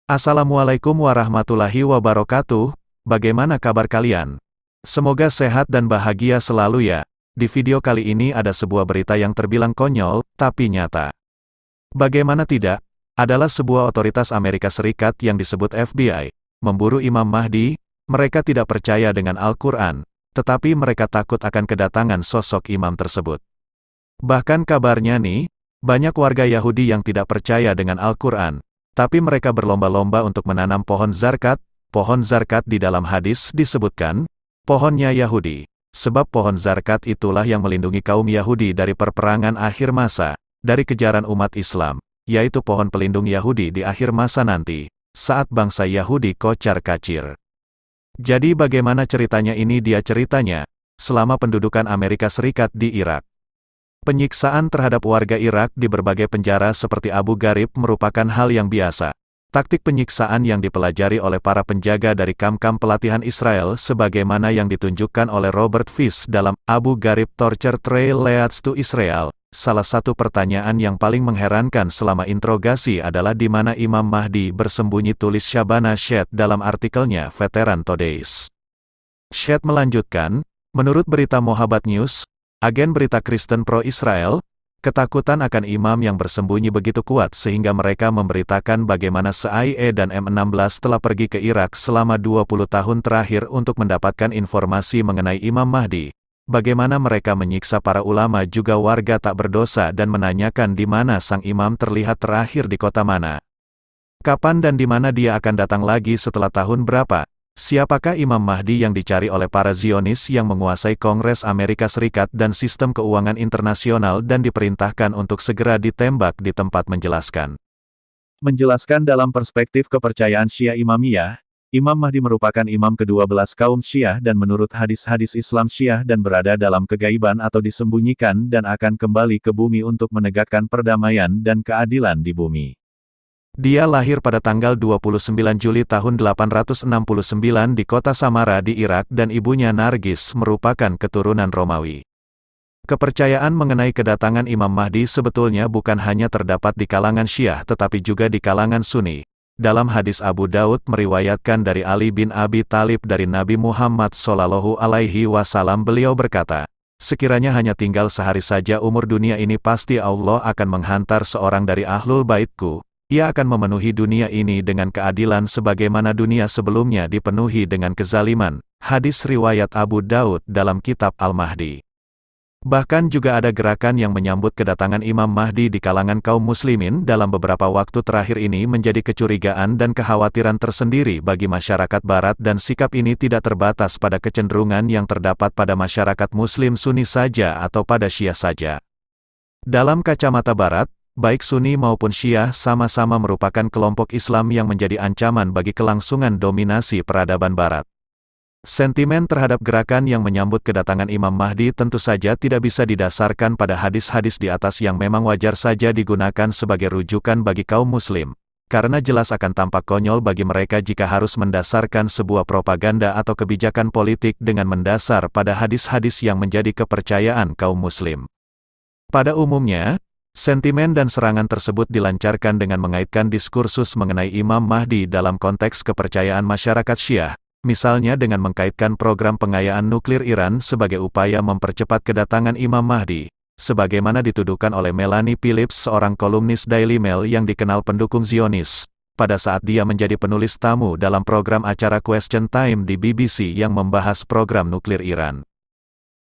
Assalamualaikum warahmatullahi wabarakatuh, bagaimana kabar kalian? Semoga sehat dan bahagia selalu ya. Di video kali ini ada sebuah berita yang terbilang konyol, tapi nyata. Bagaimana tidak? Adalah sebuah otoritas Amerika Serikat yang disebut FBI, memburu Imam Mahdi. Mereka tidak percaya dengan Al-Quran, tetapi mereka takut akan kedatangan sosok imam tersebut. Bahkan kabarnya nih, banyak warga Yahudi yang tidak percaya dengan Al-Quran, tapi mereka berlomba-lomba untuk menanam pohon zarkat. Pohon zarkat di dalam hadis disebutkan, pohonnya Yahudi. Sebab pohon zarkat itulah yang melindungi kaum Yahudi dari perperangan akhir masa, dari kejaran umat Islam, yaitu pohon pelindung Yahudi di akhir masa nanti, saat bangsa Yahudi kocar-kacir. Jadi bagaimana ceritanya ini? Dia ceritanya, selama pendudukan Amerika Serikat di Irak. Penyiksaan terhadap warga Irak di berbagai penjara seperti Abu Ghraib merupakan hal yang biasa. Taktik penyiksaan yang dipelajari oleh para penjaga dari kamp-kamp pelatihan Israel sebagaimana yang ditunjukkan oleh Robert Fish dalam Abu Ghraib Torture Trail Leads to Israel. Salah satu pertanyaan yang paling mengherankan selama interogasi adalah di mana Imam Mahdi bersembunyi, tulis Shabana Shed dalam artikelnya Veteran Todays. Shed melanjutkan, menurut berita Mohabbat News, agen berita Kristen pro-Israel, ketakutan akan imam yang bersembunyi begitu kuat sehingga mereka memberitakan bagaimana CIA dan M16 telah pergi ke Irak selama 20 tahun terakhir untuk mendapatkan informasi mengenai Imam Mahdi. Bagaimana mereka menyiksa para ulama juga warga tak berdosa dan menanyakan di mana sang imam terlihat terakhir, di kota mana, kapan dan di mana dia akan datang lagi setelah tahun berapa. Siapakah Imam Mahdi yang dicari oleh para Zionis yang menguasai Kongres Amerika Serikat dan sistem keuangan internasional dan diperintahkan untuk segera ditembak di tempat? Menjelaskan dalam perspektif kepercayaan Syiah Imamiyah, Imam Mahdi merupakan imam ke-12 kaum Syiah dan menurut hadis-hadis Islam Syiah dan berada dalam kegaiban atau disembunyikan dan akan kembali ke bumi untuk menegakkan perdamaian dan keadilan di bumi. Dia lahir pada tanggal 29 Juli tahun 869 di kota Samara di Irak dan ibunya Nargis merupakan keturunan Romawi. Kepercayaan mengenai kedatangan Imam Mahdi sebetulnya bukan hanya terdapat di kalangan Syiah tetapi juga di kalangan Sunni. Dalam hadis Abu Daud meriwayatkan dari Ali bin Abi Thalib dari Nabi Muhammad SAW, beliau berkata, sekiranya hanya tinggal sehari saja umur dunia ini pasti Allah akan menghantar seorang dari Ahlul Baitku. Ia akan memenuhi dunia ini dengan keadilan sebagaimana dunia sebelumnya dipenuhi dengan kezaliman. Hadis riwayat Abu Daud dalam kitab Al-Mahdi. Bahkan juga ada gerakan yang menyambut kedatangan Imam Mahdi di kalangan kaum muslimin dalam beberapa waktu terakhir ini menjadi kecurigaan dan kekhawatiran tersendiri bagi masyarakat barat, dan sikap ini tidak terbatas pada kecenderungan yang terdapat pada masyarakat muslim Sunni saja atau pada Syiah saja. Dalam kacamata barat, baik Sunni maupun Syiah sama-sama merupakan kelompok Islam yang menjadi ancaman bagi kelangsungan dominasi peradaban Barat. Sentimen terhadap gerakan yang menyambut kedatangan Imam Mahdi tentu saja tidak bisa didasarkan pada hadis-hadis di atas yang memang wajar saja digunakan sebagai rujukan bagi kaum Muslim, karena jelas akan tampak konyol bagi mereka jika harus mendasarkan sebuah propaganda atau kebijakan politik dengan mendasar pada hadis-hadis yang menjadi kepercayaan kaum Muslim. Pada umumnya, sentimen dan serangan tersebut dilancarkan dengan mengaitkan diskursus mengenai Imam Mahdi dalam konteks kepercayaan masyarakat Syiah, misalnya dengan mengkaitkan program pengayaan nuklir Iran sebagai upaya mempercepat kedatangan Imam Mahdi, sebagaimana dituduhkan oleh Melanie Phillips, seorang kolumnis Daily Mail yang dikenal pendukung Zionis, pada saat dia menjadi penulis tamu dalam program acara Question Time di BBC yang membahas program nuklir Iran.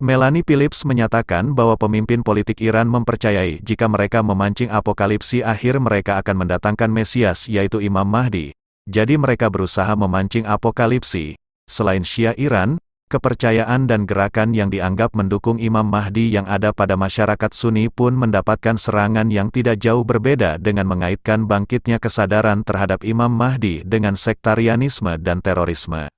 Melanie Phillips menyatakan bahwa pemimpin politik Iran mempercayai jika mereka memancing apokalipsi akhir mereka akan mendatangkan Mesias yaitu Imam Mahdi. Jadi mereka berusaha memancing apokalipsi. Selain Syiah Iran, kepercayaan dan gerakan yang dianggap mendukung Imam Mahdi yang ada pada masyarakat Sunni pun mendapatkan serangan yang tidak jauh berbeda dengan mengaitkan bangkitnya kesadaran terhadap Imam Mahdi dengan sektarianisme dan terorisme.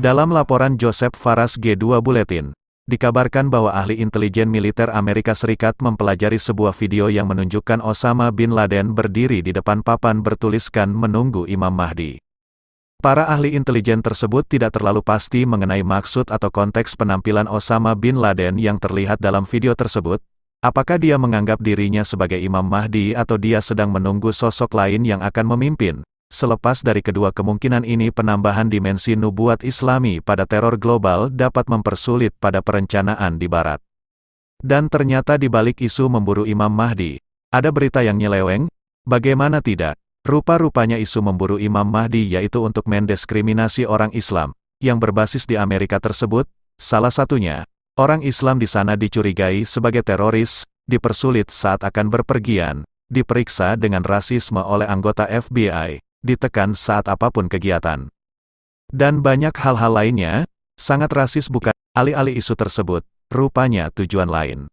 Dalam laporan Joseph Faras G2 Bulletin, dikabarkan bahwa ahli intelijen militer Amerika Serikat mempelajari sebuah video yang menunjukkan Osama bin Laden berdiri di depan papan bertuliskan menunggu Imam Mahdi. Para ahli intelijen tersebut tidak terlalu pasti mengenai maksud atau konteks penampilan Osama bin Laden yang terlihat dalam video tersebut. Apakah dia menganggap dirinya sebagai Imam Mahdi atau dia sedang menunggu sosok lain yang akan memimpin? Selepas dari kedua kemungkinan ini, penambahan dimensi nubuat Islami pada teror global dapat mempersulit pada perencanaan di Barat. Dan ternyata di balik isu memburu Imam Mahdi, ada berita yang nyeleweng. Bagaimana tidak? Rupa-rupanya isu memburu Imam Mahdi yaitu untuk mendiskriminasi orang Islam yang berbasis di Amerika tersebut. Salah satunya, orang Islam di sana dicurigai sebagai teroris, dipersulit saat akan berpergian, diperiksa dengan rasisme oleh anggota FBI, ditekan saat apapun kegiatan. Dan banyak hal-hal lainnya, sangat rasis bukan? Alih-alih isu tersebut, rupanya tujuan lain.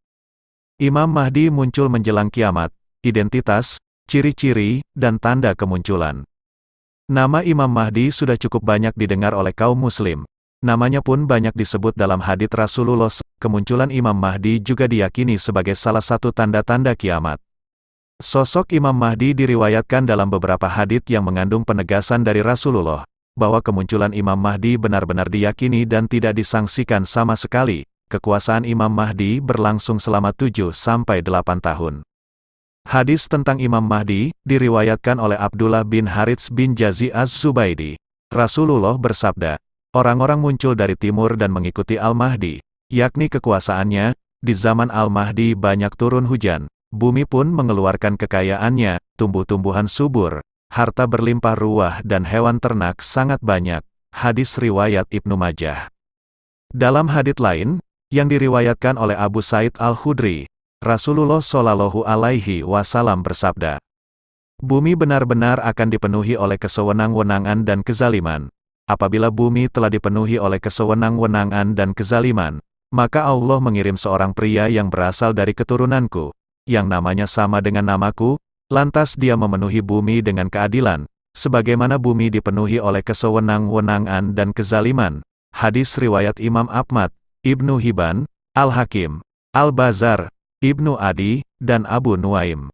Imam Mahdi muncul menjelang kiamat, identitas, ciri-ciri, dan tanda kemunculan. Nama Imam Mahdi sudah cukup banyak didengar oleh kaum muslim. Namanya pun banyak disebut dalam hadits Rasulullah. Kemunculan Imam Mahdi juga diyakini sebagai salah satu tanda-tanda kiamat. Sosok Imam Mahdi diriwayatkan dalam beberapa hadits yang mengandung penegasan dari Rasulullah, bahwa kemunculan Imam Mahdi benar-benar diyakini dan tidak disangsikan sama sekali. Kekuasaan Imam Mahdi berlangsung selama 7-8 tahun. Hadis tentang Imam Mahdi, diriwayatkan oleh Abdullah bin Harits bin Jazi Az-Zubaidi. Rasulullah bersabda, orang-orang muncul dari timur dan mengikuti Al-Mahdi, yakni kekuasaannya. Di zaman Al-Mahdi banyak turun hujan, bumi pun mengeluarkan kekayaannya, tumbuh-tumbuhan subur, harta berlimpah ruah dan hewan ternak sangat banyak. Hadis riwayat Ibnu Majah. Dalam hadits lain, yang diriwayatkan oleh Abu Said Al-Khudri, Rasulullah Shallallahu Alaihi Wasallam bersabda, bumi benar-benar akan dipenuhi oleh kesewenang-wenangan dan kezaliman. Apabila bumi telah dipenuhi oleh kesewenang-wenangan dan kezaliman, maka Allah mengirim seorang pria yang berasal dari keturunanku, yang namanya sama dengan namaku, lantas dia memenuhi bumi dengan keadilan, sebagaimana bumi dipenuhi oleh kesewenang-wenangan dan kezaliman. Hadis riwayat Imam Ahmad, Ibnu Hibban, Al-Hakim, Al-Bazar, Ibnu Adi, dan Abu Nuaim.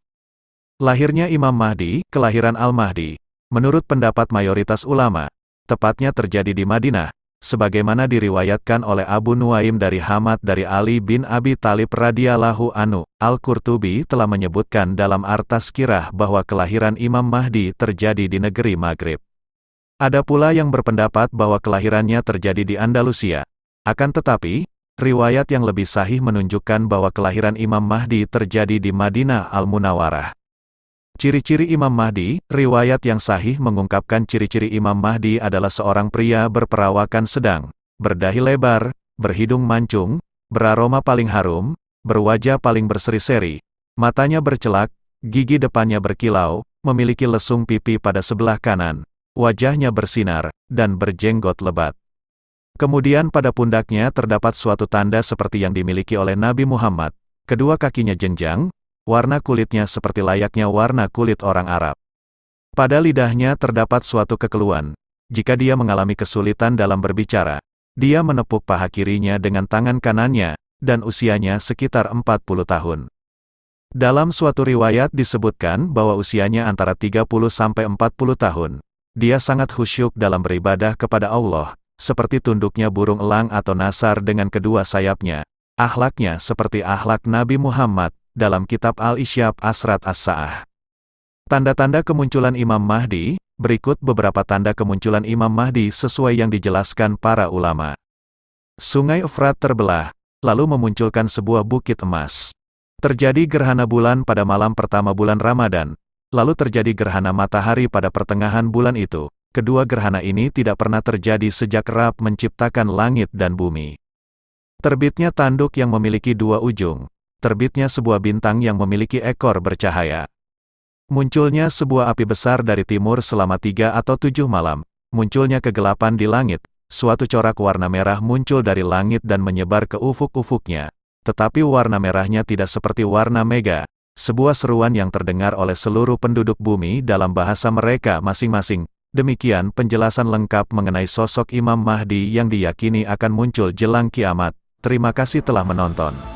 Lahirnya Imam Mahdi, kelahiran Al-Mahdi, menurut pendapat mayoritas ulama, tepatnya terjadi di Madinah, sebagaimana diriwayatkan oleh Abu Nuaim dari Hamad dari Ali bin Abi Thalib radhiyallahu anhu. Al-Qurtubi telah menyebutkan dalam At-Tazkirah bahwa kelahiran Imam Mahdi terjadi di negeri Maghrib. Ada pula yang berpendapat bahwa kelahirannya terjadi di Andalusia. Akan tetapi, riwayat yang lebih sahih menunjukkan bahwa kelahiran Imam Mahdi terjadi di Madinah Al-Munawwarah. Ciri-ciri Imam Mahdi, riwayat yang sahih mengungkapkan ciri-ciri Imam Mahdi adalah seorang pria berperawakan sedang, berdahi lebar, berhidung mancung, beraroma paling harum, berwajah paling berseri-seri, matanya bercelak, gigi depannya berkilau, memiliki lesung pipi pada sebelah kanan, wajahnya bersinar, dan berjenggot lebat. Kemudian pada pundaknya terdapat suatu tanda seperti yang dimiliki oleh Nabi Muhammad. Kedua kakinya jenjang, warna kulitnya seperti layaknya warna kulit orang Arab. Pada lidahnya terdapat suatu kekeluhan. Jika dia mengalami kesulitan dalam berbicara, dia menepuk paha kirinya dengan tangan kanannya, dan usianya sekitar 40 tahun. Dalam suatu riwayat disebutkan bahwa usianya antara 30-40 tahun. Dia sangat khusyuk dalam beribadah kepada Allah, seperti tunduknya burung elang atau nasar dengan kedua sayapnya. Akhlaknya seperti akhlak Nabi Muhammad, dalam kitab Al-Isyab Asrat As-Sa'ah. Tanda-tanda kemunculan Imam Mahdi, berikut beberapa tanda kemunculan Imam Mahdi sesuai yang dijelaskan para ulama. Sungai Efrat terbelah, lalu memunculkan sebuah bukit emas. Terjadi gerhana bulan pada malam pertama bulan Ramadan, lalu terjadi gerhana matahari pada pertengahan bulan itu. Kedua gerhana ini tidak pernah terjadi sejak Rabb menciptakan langit dan bumi. Terbitnya tanduk yang memiliki dua ujung. Terbitnya sebuah bintang yang memiliki ekor bercahaya. Munculnya sebuah api besar dari timur selama 3 atau 7 malam. Munculnya kegelapan di langit. Suatu corak warna merah muncul dari langit dan menyebar ke ufuk-ufuknya. Tetapi warna merahnya tidak seperti warna mega. Sebuah seruan yang terdengar oleh seluruh penduduk bumi dalam bahasa mereka masing-masing. Demikian penjelasan lengkap mengenai sosok Imam Mahdi yang diyakini akan muncul jelang kiamat. Terima kasih telah menonton.